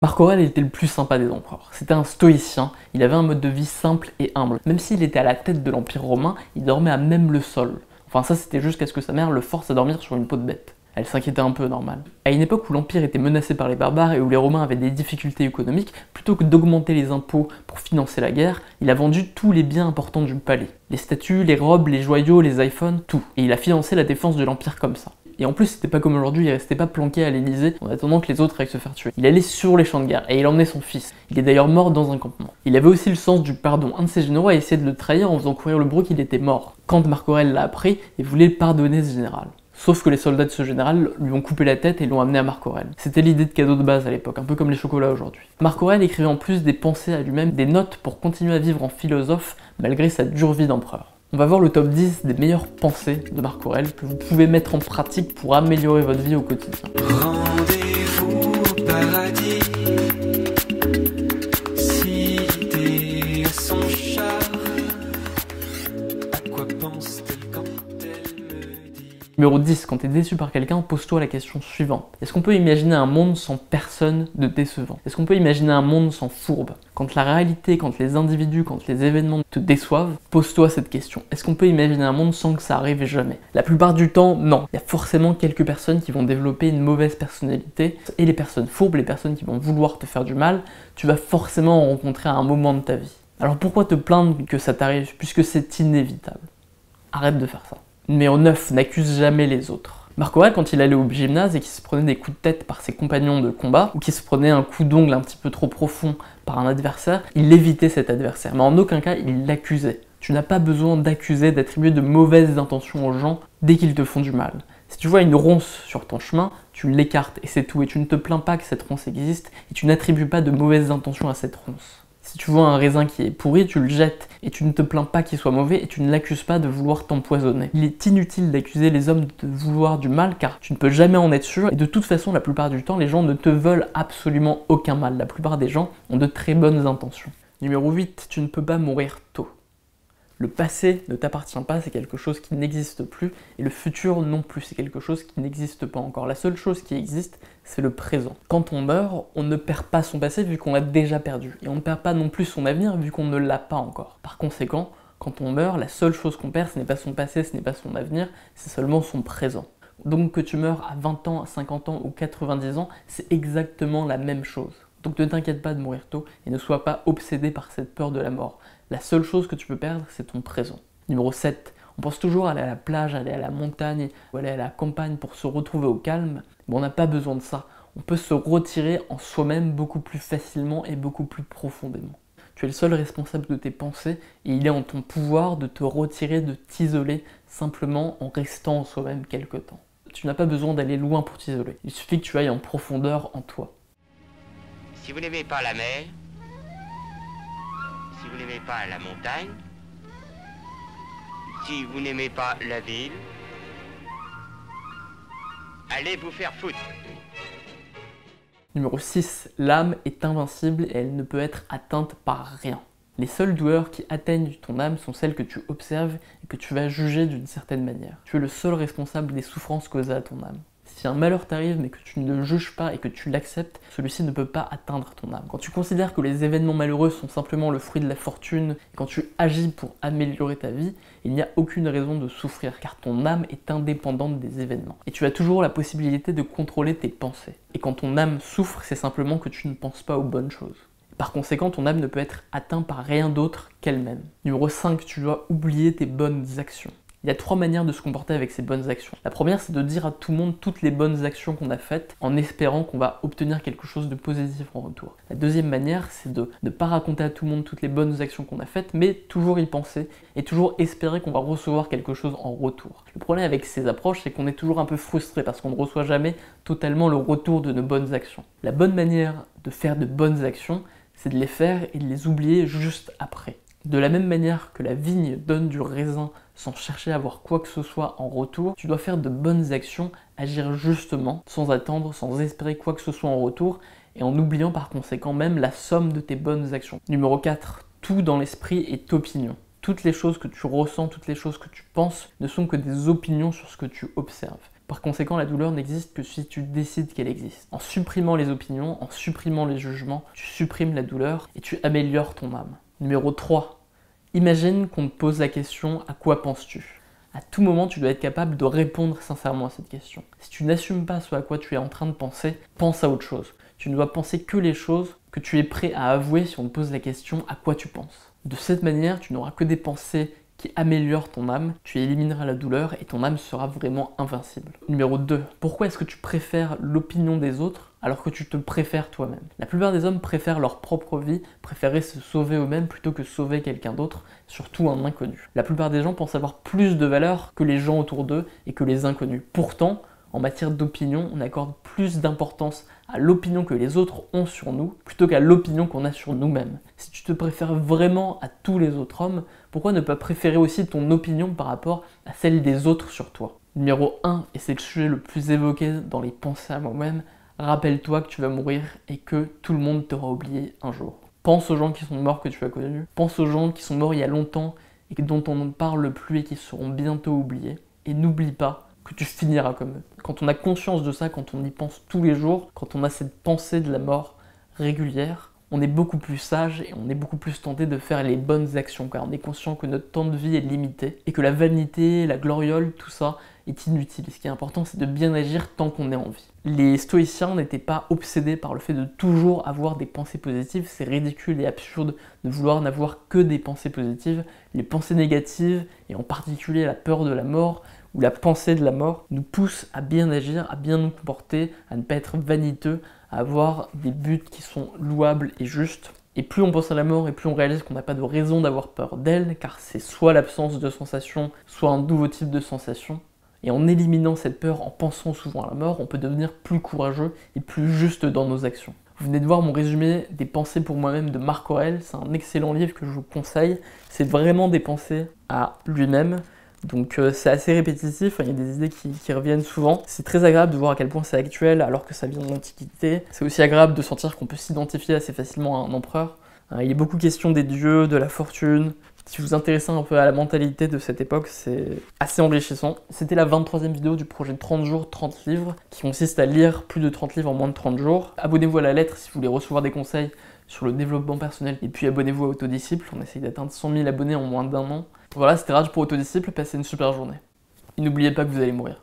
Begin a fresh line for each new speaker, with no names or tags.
Marc Aurèle était le plus sympa des empereurs. C'était un stoïcien, il avait un mode de vie simple et humble. Même s'il était à la tête de l'Empire romain, il dormait à même le sol. Enfin ça c'était jusqu'à ce que sa mère le force à dormir sur une peau de bête. Elle s'inquiétait un peu, normal. À une époque où l'Empire était menacé par les barbares et où les Romains avaient des difficultés économiques, plutôt que d'augmenter les impôts pour financer la guerre, il a vendu tous les biens importants du palais. Les statues, les robes, les joyaux, les iPhones, tout. Et il a financé la défense de l'Empire comme ça. Et en plus, c'était pas comme aujourd'hui, il restait pas planqué à l'Élysée en attendant que les autres aillent se faire tuer. Il allait sur les champs de guerre et il emmenait son fils. Il est d'ailleurs mort dans un campement. Il avait aussi le sens du pardon. Un de ses généraux a essayé de le trahir en faisant courir le bruit qu'il était mort. Quand Marc Aurèle l'a appris, il voulait pardonner ce général. Sauf que les soldats de ce général lui ont coupé la tête et l'ont amené à Marc Aurèle. C'était l'idée de cadeau de base à l'époque, un peu comme les chocolats aujourd'hui. Marc Aurèle écrivait en plus des pensées à lui-même, des notes pour continuer à vivre en philosophe malgré sa dure vie d'empereur. On va voir le top 10 des meilleures pensées de Marc Aurèle que vous pouvez mettre en pratique pour améliorer votre vie au quotidien.
Rendez-vous au paradis, cité à son char. À quoi pense-t-elle quand elle me dit?
Numéro 10, quand tu es déçu par quelqu'un, pose-toi la question suivante. Est-ce qu'on peut imaginer un monde sans personne de décevant? Est-ce qu'on peut imaginer un monde sans fourbe? Quand la réalité, quand les individus, quand les événements te déçoivent, pose-toi cette question. Est-ce qu'on peut imaginer un monde sans que ça arrive jamais? La plupart du temps, non. Il y a forcément quelques personnes qui vont développer une mauvaise personnalité. Et les personnes fourbes, les personnes qui vont vouloir te faire du mal, tu vas forcément en rencontrer à un moment de ta vie. Alors pourquoi te plaindre que ça t'arrive puisque c'est inévitable? Arrête de faire ça. Numéro 9, n'accuse jamais les autres. Marc Aurèle, quand il allait au gymnase et qu'il se prenait des coups de tête par ses compagnons de combat, ou qu'il se prenait un coup d'ongle un petit peu trop profond par un adversaire, il évitait cet adversaire, mais en aucun cas il l'accusait. Tu n'as pas besoin d'accuser, d'attribuer de mauvaises intentions aux gens dès qu'ils te font du mal. Si tu vois une ronce sur ton chemin, tu l'écartes et c'est tout, et tu ne te plains pas que cette ronce existe, et tu n'attribues pas de mauvaises intentions à cette ronce. Si tu vois un raisin qui est pourri, tu le jettes et tu ne te plains pas qu'il soit mauvais et tu ne l'accuses pas de vouloir t'empoisonner. Il est inutile d'accuser les hommes de te vouloir du mal car tu ne peux jamais en être sûr et de toute façon la plupart du temps les gens ne te veulent absolument aucun mal. La plupart des gens ont de très bonnes intentions. Numéro 8, tu ne peux pas mourir tôt. Le passé ne t'appartient pas, c'est quelque chose qui n'existe plus, et le futur non plus, c'est quelque chose qui n'existe pas encore. La seule chose qui existe, c'est le présent. Quand on meurt, on ne perd pas son passé vu qu'on l'a déjà perdu, et on ne perd pas non plus son avenir vu qu'on ne l'a pas encore. Par conséquent, quand on meurt, la seule chose qu'on perd, ce n'est pas son passé, ce n'est pas son avenir, c'est seulement son présent. Donc que tu meurs à 20 ans, à 50 ans ou 90 ans, c'est exactement la même chose. Donc ne t'inquiète pas de mourir tôt et ne sois pas obsédé par cette peur de la mort. La seule chose que tu peux perdre, c'est ton présent. Numéro 7. On pense toujours à aller à la plage, aller à la montagne ou aller à la campagne pour se retrouver au calme. Mais on n'a pas besoin de ça. On peut se retirer en soi-même beaucoup plus facilement et beaucoup plus profondément. Tu es le seul responsable de tes pensées et il est en ton pouvoir de te retirer, de t'isoler simplement en restant en soi-même quelque temps. Tu n'as pas besoin d'aller loin pour t'isoler. Il suffit que tu ailles en profondeur en toi.
Si vous n'aimez pas la mer, si vous n'aimez pas la montagne, si vous n'aimez pas la ville, allez vous faire foutre.
Numéro 6. L'âme est invincible et elle ne peut être atteinte par rien. Les seules douleurs qui atteignent ton âme sont celles que tu observes et que tu vas juger d'une certaine manière. Tu es le seul responsable des souffrances causées à ton âme. Si un malheur t'arrive mais que tu ne le juges pas et que tu l'acceptes, celui-ci ne peut pas atteindre ton âme. Quand tu considères que les événements malheureux sont simplement le fruit de la fortune, et quand tu agis pour améliorer ta vie, il n'y a aucune raison de souffrir car ton âme est indépendante des événements. Et tu as toujours la possibilité de contrôler tes pensées. Et quand ton âme souffre, c'est simplement que tu ne penses pas aux bonnes choses. Par conséquent, ton âme ne peut être atteinte par rien d'autre qu'elle-même. Numéro 5, tu dois oublier tes bonnes actions. Il y a 3 manières de se comporter avec ces bonnes actions. La première, c'est de dire à tout le monde toutes les bonnes actions qu'on a faites en espérant qu'on va obtenir quelque chose de positif en retour. La deuxième manière, c'est de ne pas raconter à tout le monde toutes les bonnes actions qu'on a faites, mais toujours y penser et toujours espérer qu'on va recevoir quelque chose en retour. Le problème avec ces approches, c'est qu'on est toujours un peu frustré parce qu'on ne reçoit jamais totalement le retour de nos bonnes actions. La bonne manière de faire de bonnes actions, c'est de les faire et de les oublier juste après. De la même manière que la vigne donne du raisin sans chercher à avoir quoi que ce soit en retour, tu dois faire de bonnes actions, agir justement, sans attendre, sans espérer quoi que ce soit en retour, et en oubliant par conséquent même la somme de tes bonnes actions. Numéro 4. Tout dans l'esprit est opinion. Toutes les choses que tu ressens, toutes les choses que tu penses ne sont que des opinions sur ce que tu observes. Par conséquent, la douleur n'existe que si tu décides qu'elle existe. En supprimant les opinions, en supprimant les jugements, tu supprimes la douleur et tu améliores ton âme. Numéro 3. Imagine qu'on te pose la question « À quoi penses-tu » À tout moment, tu dois être capable de répondre sincèrement à cette question. Si tu n'assumes pas ce à quoi tu es en train de penser, pense à autre chose. Tu ne dois penser que les choses que tu es prêt à avouer si on te pose la question « À quoi tu penses ?» De cette manière, tu n'auras que des pensées qui améliorent ton âme, tu élimineras la douleur et ton âme sera vraiment invincible. Numéro 2. Pourquoi est-ce que tu préfères l'opinion des autres alors que tu te préfères toi-même? La plupart des hommes préfèrent leur propre vie, préférer se sauver eux-mêmes plutôt que sauver quelqu'un d'autre, surtout un inconnu. La plupart des gens pensent avoir plus de valeur que les gens autour d'eux et que les inconnus. Pourtant, en matière d'opinion, on accorde plus d'importance à l'opinion que les autres ont sur nous plutôt qu'à l'opinion qu'on a sur nous-mêmes. Si tu te préfères vraiment à tous les autres hommes, pourquoi ne pas préférer aussi ton opinion par rapport à celle des autres sur toi? Numéro 1, et c'est le sujet le plus évoqué dans les pensées à moi-même, rappelle-toi que tu vas mourir et que tout le monde t'aura oublié un jour. Pense aux gens qui sont morts que tu as connus, pense aux gens qui sont morts il y a longtemps et dont on ne parle plus et qui seront bientôt oubliés. Et n'oublie pas que tu finiras comme eux. Quand on a conscience de ça, quand on y pense tous les jours, quand on a cette pensée de la mort régulière, on est beaucoup plus sage et on est beaucoup plus tenté de faire les bonnes actions car on est conscient que notre temps de vie est limité et que la vanité, la gloriole, tout ça est inutile. Ce qui est important, c'est de bien agir tant qu'on est en vie. Les stoïciens n'étaient pas obsédés par le fait de toujours avoir des pensées positives. C'est ridicule et absurde de vouloir n'avoir que des pensées positives. Les pensées négatives, et en particulier la peur de la mort, où la pensée de la mort nous pousse à bien agir, à bien nous comporter, à ne pas être vaniteux, à avoir des buts qui sont louables et justes. Et plus on pense à la mort et plus on réalise qu'on n'a pas de raison d'avoir peur d'elle, car c'est soit l'absence de sensation, soit un nouveau type de sensation. Et en éliminant cette peur, en pensant souvent à la mort, on peut devenir plus courageux et plus juste dans nos actions. Vous venez de voir mon résumé des pensées pour moi-même de Marc Aurèle, c'est un excellent livre que je vous conseille. C'est vraiment des pensées à lui-même. Donc c'est assez répétitif, il y a des idées qui reviennent souvent. C'est très agréable de voir à quel point c'est actuel alors que ça vient de l'Antiquité. C'est aussi agréable de sentir qu'on peut s'identifier assez facilement à un empereur. Il est beaucoup question des dieux, de la fortune. Si vous vous intéressez un peu à la mentalité de cette époque, c'est assez enrichissant. C'était la 23e vidéo du projet 30 jours, 30 livres, qui consiste à lire plus de 30 livres en moins de 30 jours. Abonnez-vous à la lettre si vous voulez recevoir des conseils sur le développement personnel. Et puis abonnez-vous à Autodisciple, on essaye d'atteindre 100 000 abonnés en moins d'1 an. Voilà, c'était Raj pour Autodisciple, passez une super journée. Et n'oubliez pas que vous allez mourir.